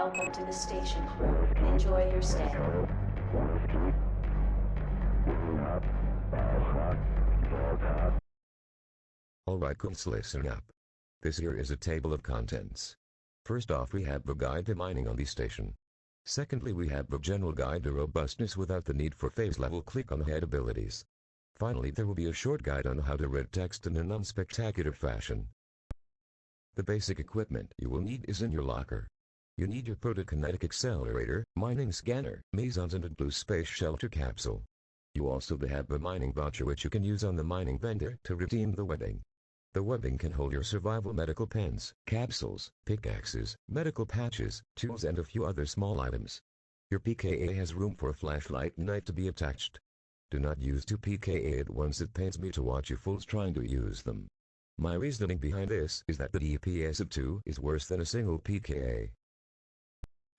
Welcome to the station. Enjoy your stay. Alright cooks, listen up. This here is a table of contents. First off, we have the guide to mining on the station. Secondly, we have the general guide to robustness without the need for phase level click on the head abilities. Finally, there will be a short guide on how to read text in a non-spectacular fashion. The basic equipment you will need is in your locker. You need your protokinetic accelerator, mining scanner, mesons and a blue space shelter capsule. You also have the mining voucher which you can use on the mining vendor to redeem the webbing. The webbing can hold your survival medical pens, capsules, pickaxes, medical patches, tools and a few other small items. Your PKA has room for a flashlight and knife to be attached. Do not use 2 PKA at once, it pains me to watch you fools trying to use them. My reasoning behind this is that the DPS of 2 is worse than a single PKA.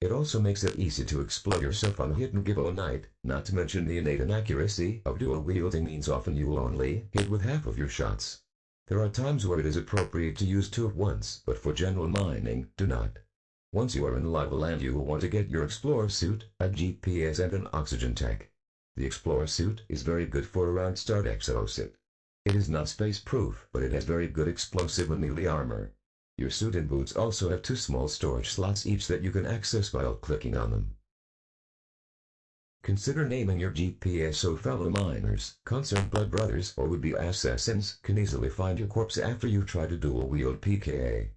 It also makes it easy to explode yourself on hit and give all night, not to mention the innate inaccuracy of dual wielding means often you will only hit with half of your shots. There are times where it is appropriate to use 2 at once, but for general mining, do not. Once you are in lava land you will want to get your explorer suit, a GPS and an oxygen tank. The explorer suit is very good for around start exosuit. It is not space-proof, but it has very good explosive and melee armor. Your suit and boots also have 2 small storage slots each that you can access by clicking on them. Consider naming your GPS so fellow miners, concerned blood brothers or would-be assassins can easily find your corpse after you try to dual-wield PKA.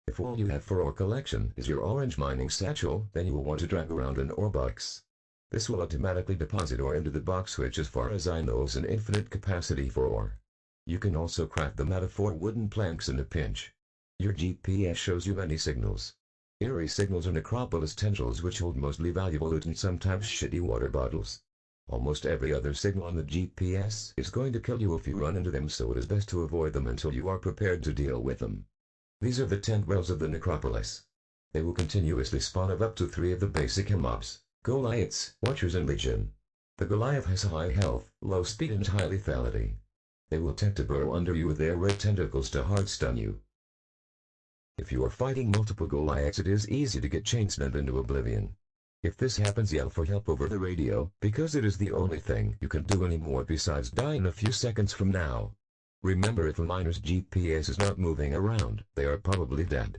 If all you have for ore collection is your orange mining satchel, then you will want to drag around an ore box. This will automatically deposit ore into the box, which as far as I know is an infinite capacity for ore. You can also craft them out of 4 wooden planks in a pinch. Your GPS shows you many signals. Eerie signals are necropolis tendrils which hold mostly valuable loot and sometimes shitty water bottles. Almost every other signal on the GPS is going to kill you if you run into them, so it is best to avoid them until you are prepared to deal with them. These are the tendrils of the necropolis. They will continuously spawn of up to 3 of the basic mobs, Goliaths, Watchers and Legion. The Goliath has high health, low speed and high lethality. They will tend to burrow under you with their red tentacles to hard stun you. If you are fighting multiple Goliaths, it is easy to get chain stunned into oblivion. If this happens, yell for help over the radio, because it is the only thing you can do anymore besides die in a few seconds from now. Remember, if a miner's GPS is not moving around, they are probably dead.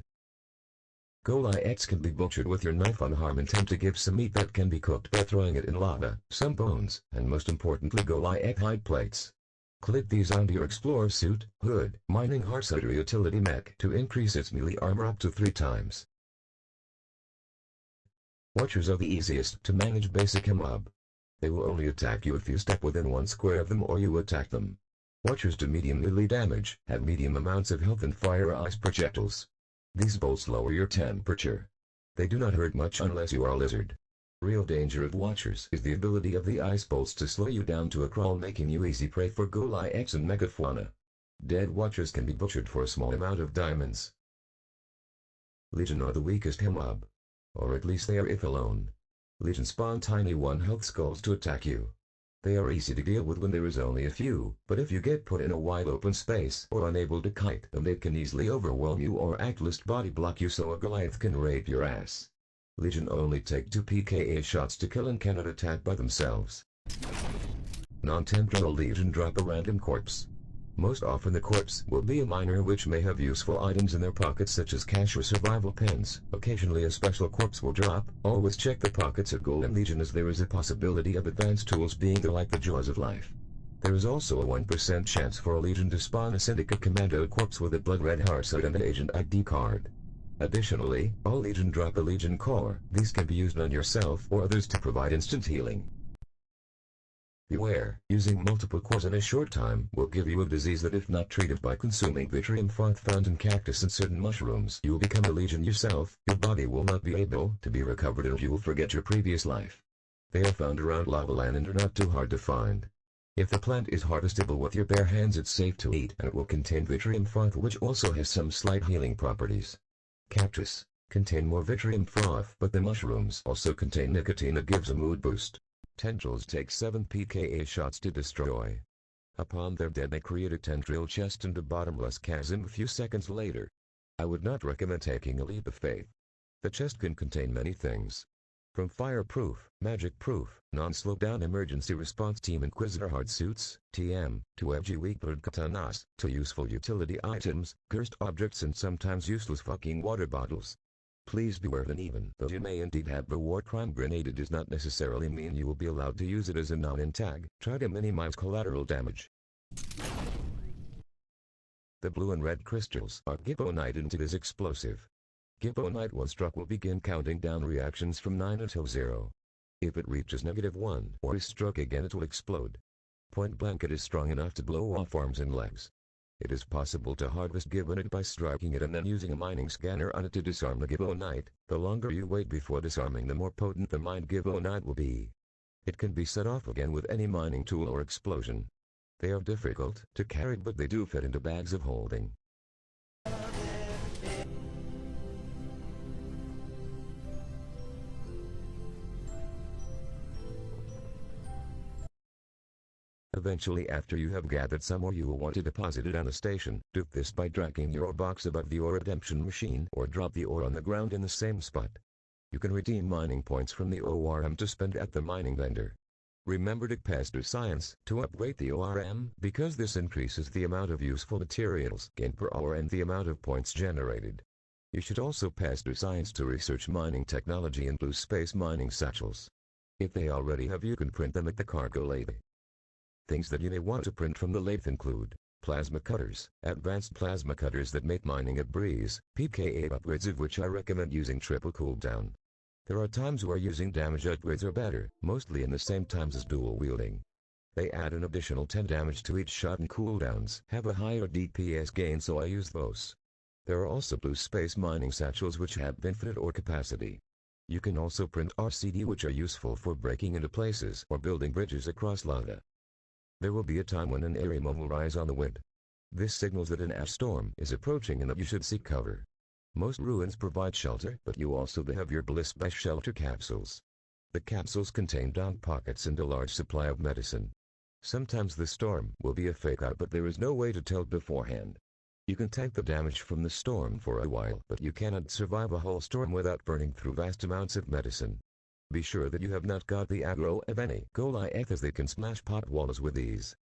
Goliaths can be butchered with your knife on harm intent to give some meat that can be cooked by throwing it in lava, some bones, and most importantly Goliath hide plates. Clip these onto your explorer suit, hood, mining hearts or utility mech to increase its melee armor up to 3 times. Watchers are the easiest to manage basic mob. They will only attack you if you step within 1 square of them or you attack them. Watchers do medium melee damage, have medium amounts of health and fire ice projectiles. These bolts lower your temperature. They do not hurt much unless you are a lizard. Real danger of Watchers is the ability of the ice bolts to slow you down to a crawl, making you easy prey for Goliaths and megafauna. Dead Watchers can be butchered for a small amount of diamonds. Legion are the weakest mob. Or at least they are if alone. Legion spawn tiny 1 health skulls to attack you. They are easy to deal with when there is only a few, but if you get put in a wide open space or unable to kite, then they can easily overwhelm you or at body block you so a Goliath can rape your ass. Legion only take 2 PKA shots to kill and cannot attack by themselves. Non-temporal Legion drop a random corpse. Most often the corpse will be a miner which may have useful items in their pockets such as cash or survival pens. Occasionally a special corpse will drop. Always check the pockets of Golden Legion, as there is a possibility of advanced tools being there like the jaws of life. There is also a 1% chance for a Legion to spawn a Syndicate Commando corpse with a blood red heart suit and an agent ID card. Additionally, all Legion drop a Legion core. These can be used on yourself or others to provide instant healing. Beware, using multiple cores in a short time will give you a disease that if not treated by consuming Vitrium froth found in cactus and certain mushrooms, you will become a Legion yourself. Your body will not be able to be recovered and you will forget your previous life. They are found around lava land and are not too hard to find. If the plant is harvestable with your bare hands, it's safe to eat and it will contain Vitrium froth, which also has some slight healing properties. Cactus contain more Vitrium froth, but the mushrooms also contain nicotine that gives a mood boost. Tendrils take 7 pKa shots to destroy. Upon their dead they create a tendril chest and a bottomless chasm a few seconds later. I would not recommend taking a leap of faith. The chest can contain many things. From fireproof, magic-proof, non-slowdown emergency response team Inquisitor hard suits, TM, to edgy weak-blade katanas, to useful utility items, cursed objects and sometimes useless fucking water bottles. Please beware that even though you may indeed have a war crime grenade, it does not necessarily mean you will be allowed to use it as a non-intag. Try to minimize collateral damage. The blue and red crystals are gibbonite and it is explosive. Gibbonite once struck will begin counting down reactions from 9 until 0. If it reaches -1 or is struck again, it will explode. Point blank, it is strong enough to blow off arms and legs. It is possible to harvest gibbonite by striking it and then using a mining scanner on it to disarm the gibbonite. The longer you wait before disarming, the more potent the mined gibbonite will be. It can be set off again with any mining tool or explosion. They are difficult to carry, but they do fit into bags of holding. Eventually, after you have gathered some ore, you will want to deposit it on a station. Do this by dragging your ore box above the ore redemption machine or drop the ore on the ground in the same spot. You can redeem mining points from the ORM to spend at the mining vendor. Remember to pass through science to upgrade the ORM because this increases the amount of useful materials gained per hour and the amount of points generated. You should also pass through science to research mining technology in blue space mining satchels. If they already have, you can print them at the cargo lathe. Things that you may want to print from the lathe include plasma cutters, advanced plasma cutters that make mining a breeze, pKa upgrades of which I recommend using triple cooldown. There are times where using damage upgrades are better, mostly in the same times as dual wielding. They add an additional 10 damage to each shot and cooldowns have a higher DPS gain, so I use those. There are also blue space mining satchels which have infinite ore capacity. You can also print RCD, which are useful for breaking into places or building bridges across lava. There will be a time when an airy moan will rise on the wind. This signals that an ash storm is approaching and that you should seek cover. Most ruins provide shelter, but you also have your bliss by shelter capsules. The capsules contain down pockets and a large supply of medicine. Sometimes the storm will be a fake out, but there is no way to tell beforehand. You can tank the damage from the storm for a while, but you cannot survive a whole storm without burning through vast amounts of medicine. Be sure that you have not got the aggro of any Goliath, as they can smash pot walls with ease.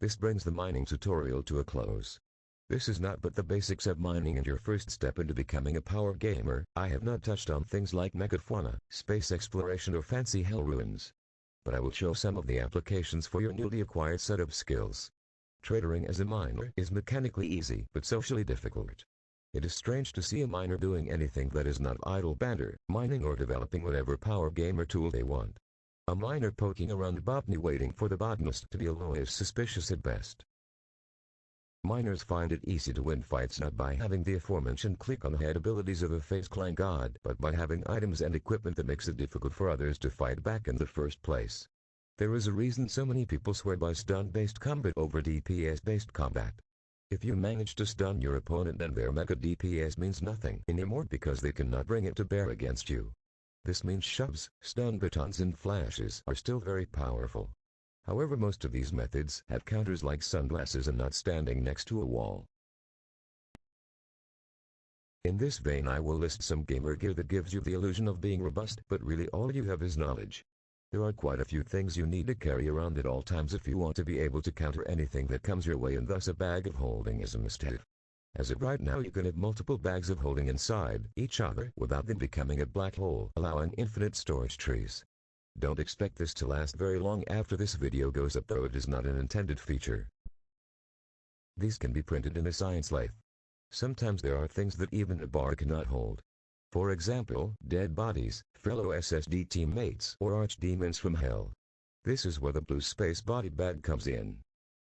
This brings the mining tutorial to a close. This is not but the basics of mining and your first step into becoming a power gamer. I have not touched on things like megafauna, space exploration or fancy hell ruins. But I will show some of the applications for your newly acquired set of skills. Tradering as a miner is mechanically easy but socially difficult. It is strange to see a miner doing anything that is not idle banter, mining or developing whatever power gamer tool they want. A miner poking around the botany waiting for the botanist to be alone is suspicious at best. Miners find it easy to win fights not by having the aforementioned click on the head abilities of a FaZe clan god, but by having items and equipment that makes it difficult for others to fight back in the first place. There is a reason so many people swear by stun-based combat over DPS-based combat. If you manage to stun your opponent, then their mega DPS means nothing anymore because they cannot bring it to bear against you. This means shoves, stun batons and flashes are still very powerful. However, most of these methods have counters like sunglasses and not standing next to a wall. In this vein, I will list some gamer gear that gives you the illusion of being robust, but really all you have is knowledge. There are quite a few things you need to carry around at all times if you want to be able to counter anything that comes your way, and thus a bag of holding is a must-have. As of right now, you can have multiple bags of holding inside each other without them becoming a black hole, allowing infinite storage trees. Don't expect this to last very long after this video goes up, though it is not an intended feature. These can be printed in a science lathe. Sometimes there are things that even a bar cannot hold. For example, dead bodies, fellow SSD teammates, or archdemons from hell. This is where the blue space body bag comes in.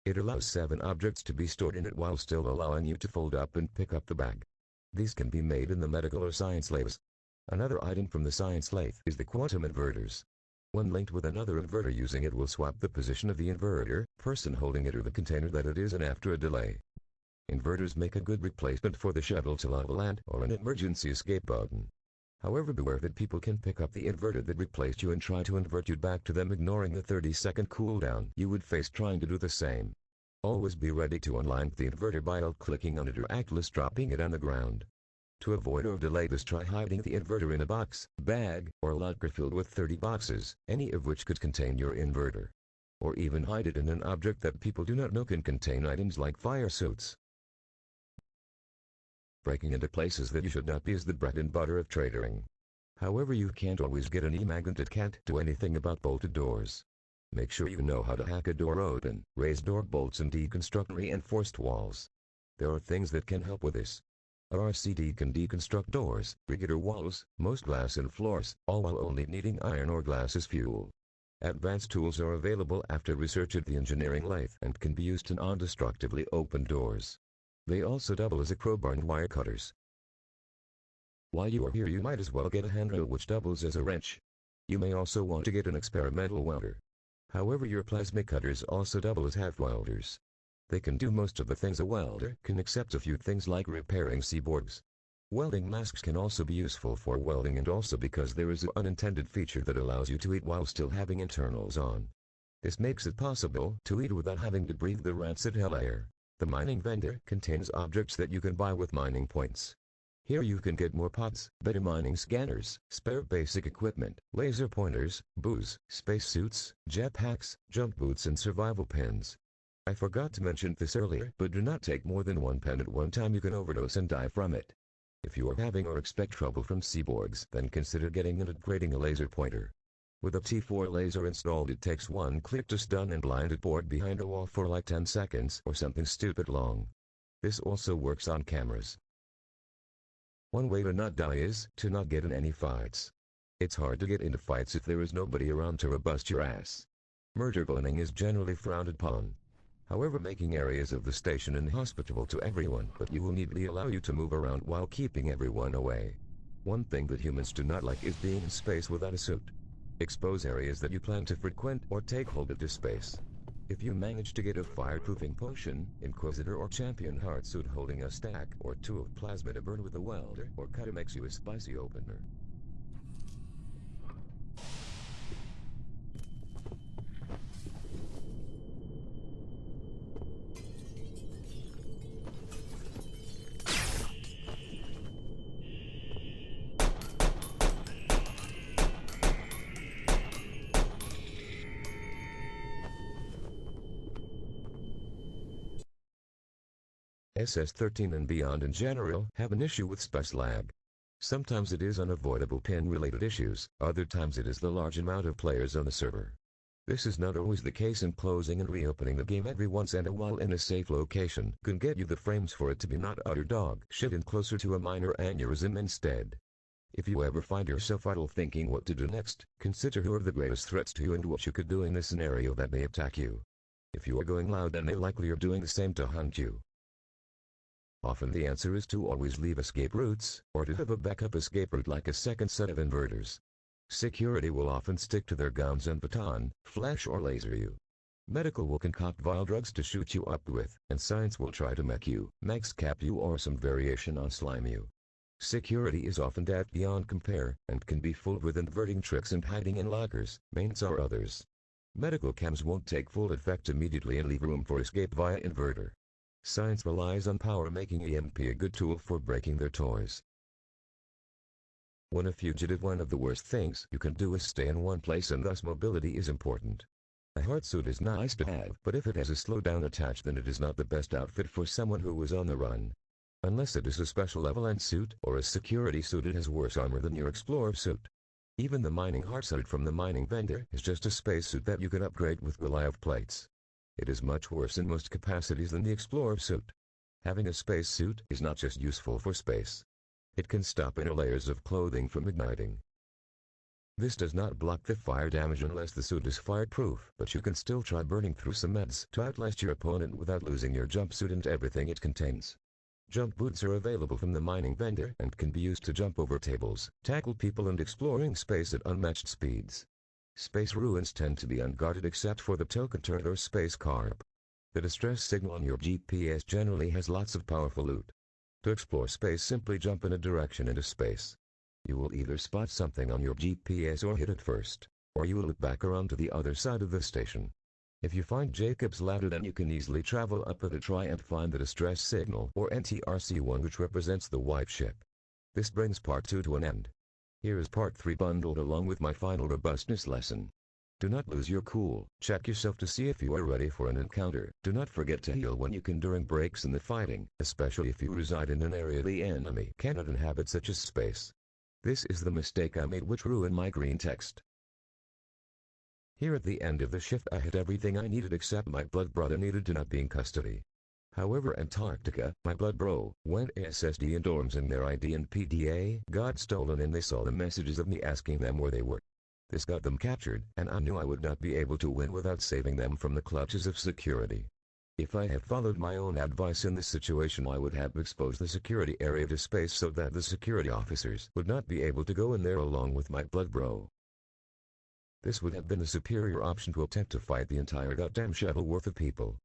It allows 7 objects to be stored in it while still allowing you to fold up and pick up the bag. These can be made in the medical or science lathes. Another item from the science lathe is the quantum inverters. When linked with another inverter, using it will swap the position of the inverter, person holding it, or the container that it is in after a delay. Inverters make a good replacement for the shuttle to lava land or an emergency escape button. However, beware that people can pick up the inverter that replaced you and try to invert you back to them, ignoring the 30-second cooldown you would face trying to do the same. Always be ready to unline the inverter by alt-clicking on it or actless dropping it on the ground. To avoid or delay this, try hiding the inverter in a box, bag, or locker filled with 30 boxes, any of which could contain your inverter. Or even hide it in an object that people do not know can contain items like fire suits. Breaking into places that you should not be is the bread and butter of tradering. However, you can't always get an e-magnet that can't do anything about bolted doors. Make sure you know how to hack a door open, raise door bolts, and deconstruct reinforced walls. There are things that can help with this. A RCD can deconstruct doors, regular walls, most glass and floors, all while only needing iron or glass as fuel. Advanced tools are available after research at the engineering lathe and can be used to non-destructively open doors. They also double as a crowbar and wire cutters. While you are here, you might as well get a handrail which doubles as a wrench. You may also want to get an experimental welder. However, your plasma cutters also double as half welders. They can do most of the things a welder can except a few things like repairing seaboards. Welding masks can also be useful for welding, and also because there is an unintended feature that allows you to eat while still having internals on. This makes it possible to eat without having to breathe the rancid hell air. The mining vendor contains objects that you can buy with mining points. Here you can get more pots, better mining scanners, spare basic equipment, laser pointers, booze, spacesuits, jetpacks, jump boots, and survival pins. I forgot to mention this earlier, but do not take more than one pen at one time. You can overdose and die from it. If you are having or expect trouble from seaboards, then consider getting and upgrading a laser pointer. With a T4 laser installed, it takes one click to stun and blind a board behind a wall for like 10 seconds or something stupid long. This also works on cameras. One way to not die is to not get in any fights. It's hard to get into fights if there is nobody around to bust your ass. Murder boning is generally frowned upon. However, making areas of the station inhospitable to everyone but you will neatly allow you to move around while keeping everyone away. One thing that humans do not like is being in space without a suit. Expose areas that you plan to frequent or take hold of this space. If you manage to get a fireproofing potion, Inquisitor or Champion heart suit holding a stack or two of plasma to burn with a welder or cutter makes you a spicy opener. SS13 and beyond in general have an issue with space lag. Sometimes it is unavoidable pin-related issues, other times it is the large amount of players on the server. This is not always the case, and closing and reopening the game every once in a while in a safe location can get you the frames for it to be not utter dog shit and closer to a minor aneurysm instead. If you ever find yourself idle thinking what to do next, consider who are the greatest threats to you and what you could do in this scenario that may attack you. If you are going loud, then they likely are doing the same to hunt you. Often the answer is to always leave escape routes, or to have a backup escape route like a second set of inverters. Security will often stick to their guns and baton, flash or laser you. Medical will concoct vile drugs to shoot you up with, and science will try to mech you, max cap you, or some variation on slime you. Security is often daft beyond compare, and can be full with inverting tricks and hiding in lockers, mains or others. Medical cams won't take full effect immediately and leave room for escape via inverter. Science relies on power, making EMP a good tool for breaking their toys. When a fugitive, one of the worst things you can do is stay in one place, and thus mobility is important. A heart suit is nice to have, but if it has a slowdown attached, then it is not the best outfit for someone who is on the run. Unless it is a special level end suit or a security suit, it has worse armor than your explorer suit. Even the mining heart suit from the mining vendor is just a space suit that you can upgrade with Goliath plates. It is much worse in most capacities than the explorer suit. Having a space suit is not just useful for space. It can stop inner layers of clothing from igniting. This does not block the fire damage unless the suit is fireproof, but you can still try burning through some meds to outlast your opponent without losing your jumpsuit and everything it contains. Jump boots are available from the mining vendor and can be used to jump over tables, tackle people, and exploring space at unmatched speeds. Space ruins tend to be unguarded except for the token turret or space carp. The distress signal on your GPS generally has lots of powerful loot. To explore space, simply jump in a direction into space. You will either spot something on your GPS or hit it first, or you will look back around to the other side of the station. If you find Jacob's ladder, then you can easily travel up it to try and find the distress signal or NTRC1, which represents the white ship. This brings part 2 to an end. Here is part 3 bundled along with my final robustness lesson. Do not lose your cool. Check yourself to see if you are ready for an encounter. Do not forget to heal when you can during breaks in the fighting, especially if you reside in an area the enemy cannot inhabit, such as space. This is the mistake I made, which ruined my green text. Here at the end of the shift I had everything I needed except my blood brother needed to not be in custody. However, Antarctica, my blood bro, went SSD and dorms in their ID and PDA got stolen, and they saw the messages of me asking them where they were. This got them captured, and I knew I would not be able to win without saving them from the clutches of security. If I had followed my own advice in this situation, I would have exposed the security area to space so that the security officers would not be able to go in there along with my blood bro. This would have been the superior option to attempt to fight the entire goddamn shuttle worth of people.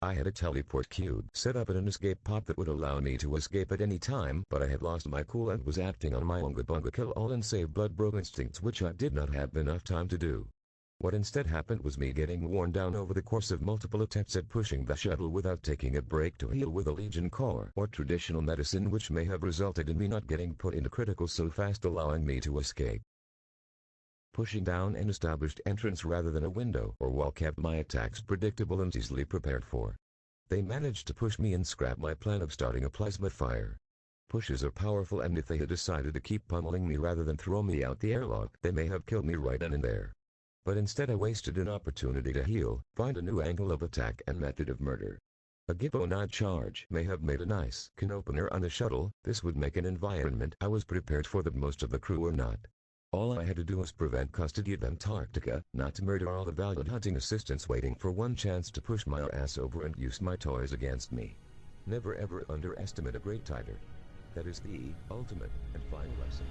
I had a teleport cube set up and an escape pod that would allow me to escape at any time, but I had lost my cool and was acting on my unga bunga kill all and save blood bro instincts, which I did not have enough time to do. What instead happened was me getting worn down over the course of multiple attempts at pushing the shuttle without taking a break to heal with a Legion core or traditional medicine, which may have resulted in me not getting put into critical so fast, allowing me to escape. Pushing down an established entrance rather than a window or wall kept my attacks predictable and easily prepared for. They managed to push me and scrap my plan of starting a plasma fire. Pushes are powerful, and if they had decided to keep pummeling me rather than throw me out the airlock, they may have killed me right then and there. But instead I wasted an opportunity to heal, find a new angle of attack and method of murder. A Gibonite charge may have made a nice can opener on the shuttle. This would make an environment I was prepared for that most of the crew were not. All I had to do was prevent custody of Antarctica, not to murder all the valued hunting assistants waiting for one chance to push my ass over and use my toys against me. Never ever underestimate a great tiger. That is the ultimate and final lesson.